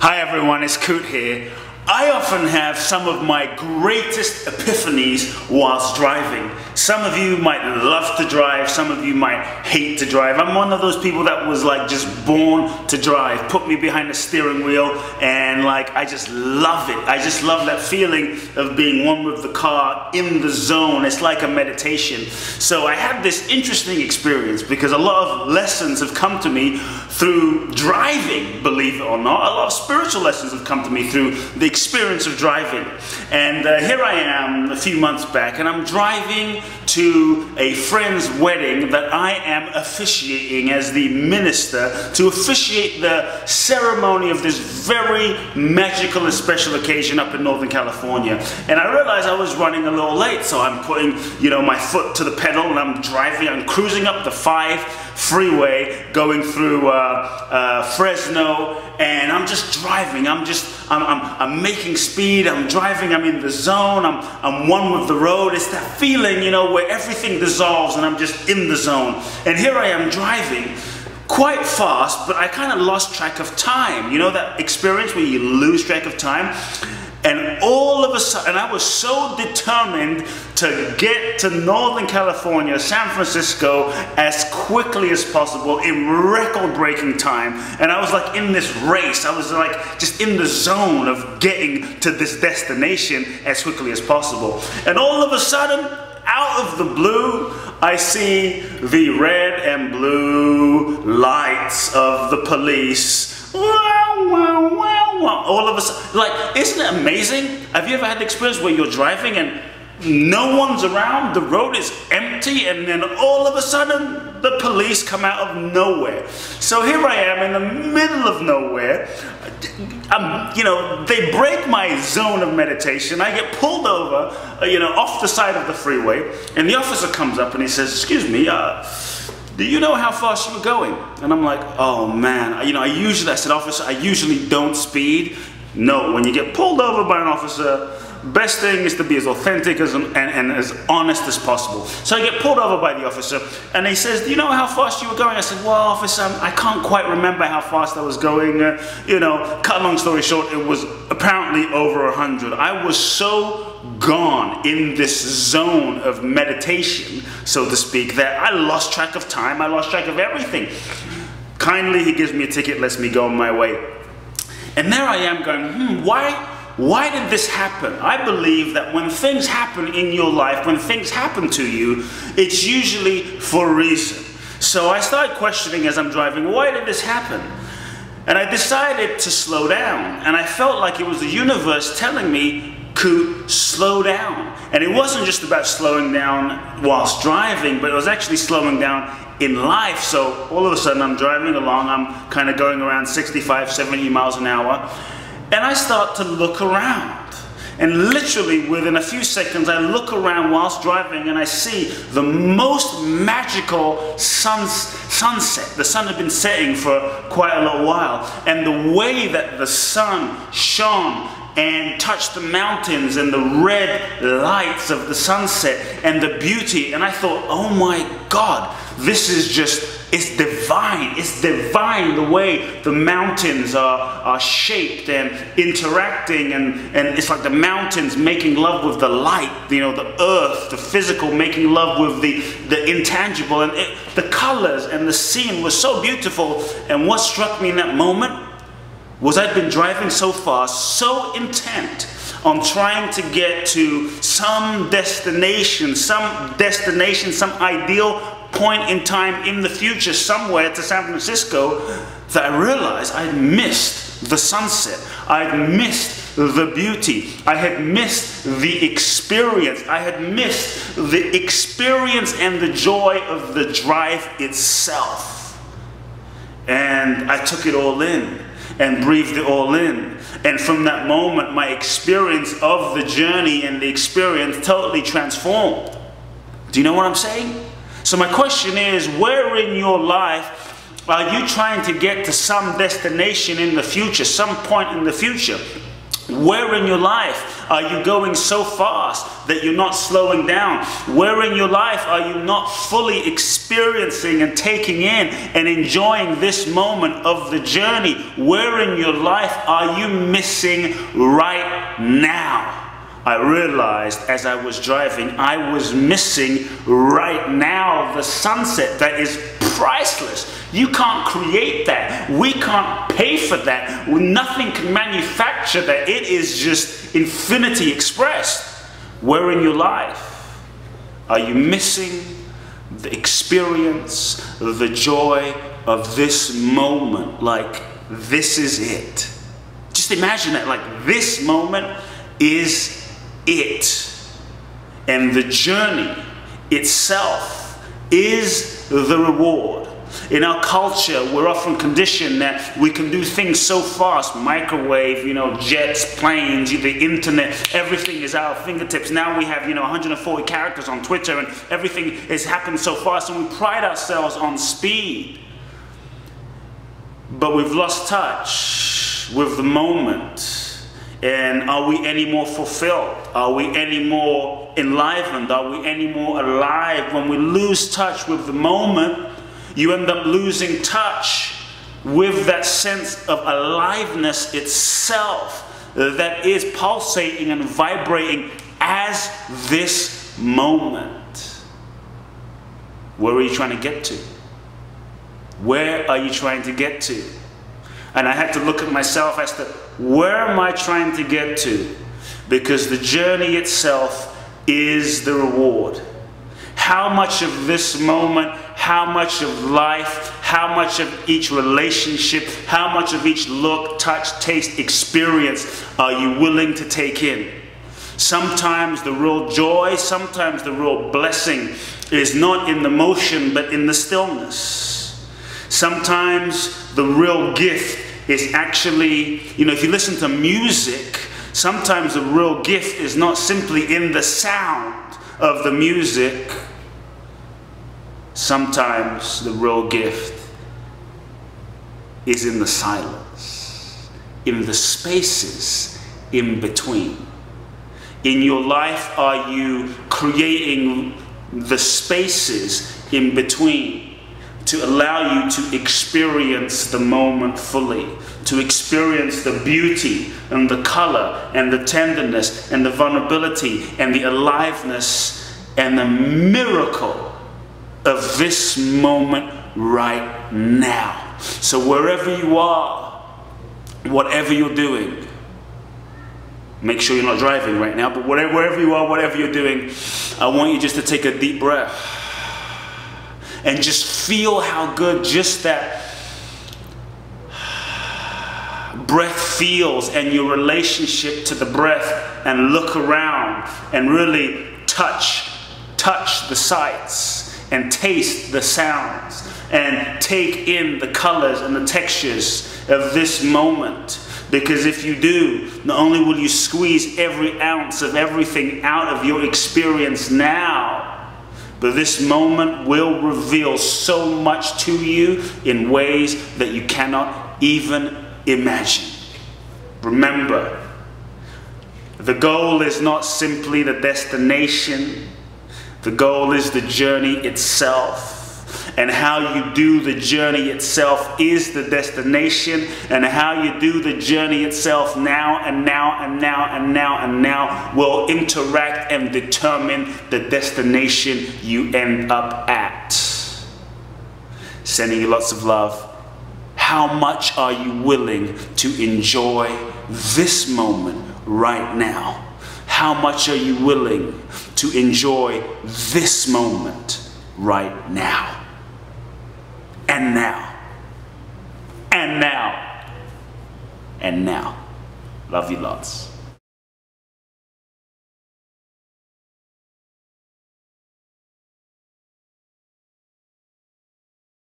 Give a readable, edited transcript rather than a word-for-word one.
Hi everyone, it's Kute here. I often have some of my greatest epiphanies whilst driving. Some of you might love to drive, some of you might hate to drive. I'm one of those people that was like just born to drive. Put me behind the steering wheel and like I just love it. I just love that feeling of being one with the car, in the zone. It's like a meditation. So I had this interesting experience because a lot of lessons have come to me through driving, believe it or not. A lot of spiritual lessons have come to me through the experience of driving. And here I am a few months back, and I'm driving to a friend's wedding that I am officiating as the minister to officiate the ceremony of this very magical and special occasion up in Northern California. And I realized I was running a little late, so I'm putting, my foot to the pedal and I'm driving. I'm cruising up the 5 freeway, going through Fresno, and I'm just driving. I'm making speed, I'm driving, I'm in the zone, I'm one with the road. It's that feeling, where everything dissolves and I'm just in the zone. And here I am driving quite fast, but I kind of lost track of time. You know that experience where you lose track of time? And all of a sudden, I was so determined to get to Northern California, San Francisco, as quickly as possible in record-breaking time. And I was like in this race. I was like just in the zone of getting to this destination as quickly as possible. And all of a sudden, out of the blue, I see the red and blue lights of the police. All of a sudden, like, isn't it amazing? Have you ever had the experience where you're driving and no one's around, the road is empty, and then all of a sudden the police come out of nowhere? So here I am in the middle of nowhere. They break my zone of meditation. I get pulled over, off the side of the freeway, and the officer comes up and he says, "Excuse me, do you know how fast you were going?" And I'm like, oh man, I said, "Officer, I usually don't speed." No, when you get pulled over by an officer, best thing is to be as authentic and as honest as possible. So I get pulled over by the officer, and he says, "Do you know how fast you were going?" I said, "Well, officer, I can't quite remember how fast I was going." Cut a long story short, it was apparently over 100. I was so gone in this zone of meditation, so to speak, that I lost track of time. I lost track of everything. Kindly, he gives me a ticket, lets me go on my way. And there I am going, why did this happen? I believe that when things happen in your life, when things happen to you, it's usually for a reason. So I started questioning as I'm driving, why did this happen? And I decided to slow down. And I felt like it was the universe telling me, "Kute, slow down." And it wasn't just about slowing down whilst driving, but it was actually slowing down in life. So all of a sudden I'm driving along, I'm kind of going around 65, 70 miles an hour, and I start to look around. And literally within a few seconds I look around whilst driving and I see the most magical sunset. The sun had been setting for quite a little while, and the way that the sun shone and touched the mountains and the red lights of the sunset and the beauty, and I thought, oh my God, this is just, it's divine. It's divine the way the mountains are shaped and interacting, and it's like the mountains making love with the light, the earth, the physical making love with the intangible, and the colors and the scene was so beautiful. And what struck me in that moment was I'd been driving so fast, so intent on trying to get to some destination, some ideal point in time in the future, somewhere to San Francisco, that I realized I'd missed the sunset. I'd missed the beauty. I had missed the experience. I had missed the experience and the joy of the drive itself. And I took it all in and breathed it all in. And from that moment, my experience of the journey and the experience totally transformed. Do you know what I'm saying? So my question is, where in your life are you trying to get to some destination in the future, some point in the future? Where in your life are you going so fast that you're not slowing down? Where in your life are you not fully experiencing and taking in and enjoying this moment of the journey? Where in your life are you missing right now? I realized as I was driving, I was missing right now the sunset that is priceless. You can't create that. We can't pay for that. Nothing can manufacture that. It is just infinity expressed. Where in your life are you missing the experience, the joy of this moment? Like, this is it. Just imagine that, like, this moment is it. And the journey itself is the reward. In our culture, we're often conditioned that we can do things so fast. Microwave, jets, planes, the internet, everything is at our fingertips. Now we have, 140 characters on Twitter, and everything has happened so fast, and we pride ourselves on speed. But we've lost touch with the moment. And are we any more fulfilled? Are we any more enlivened? Are we any more alive? When we lose touch with the moment, you end up losing touch with that sense of aliveness itself that is pulsating and vibrating as this moment. Where are you trying to get to? Where are you trying to get to? And I had to look at myself as to, where am I trying to get to? Because the journey itself is the reward. How much of this moment, how much of life, how much of each relationship, how much of each look, touch, taste, experience are you willing to take in? Sometimes the real joy, sometimes the real blessing is not in the motion, but in the stillness. Sometimes the real gift is actually, if you listen to music, sometimes the real gift is not simply in the sound of the music. Sometimes the real gift is in the silence, in the spaces in between. In your life, are you creating the spaces in between to allow you to experience the moment fully, to experience the beauty and the color and the tenderness and the vulnerability and the aliveness and the miracle of this moment right now? So wherever you are, whatever you're doing, make sure you're not driving right now, but wherever you are, whatever you're doing, I want you just to take a deep breath and just feel how good just that breath feels, and your relationship to the breath, and look around and really touch the sights and taste the sounds and take in the colors and the textures of this moment. Because if you do, not only will you squeeze every ounce of everything out of your experience now, but this moment will reveal so much to you in ways that you cannot even imagine. Remember, the goal is not simply the destination. The goal is the journey itself. And how you do the journey itself is the destination. And how you do the journey itself now and now and now and now and now will interact and determine the destination you end up at. Sending you lots of love. How much are you willing to enjoy this moment right now? How much are you willing to enjoy this moment right now? And now. And now. And now. Love you lots.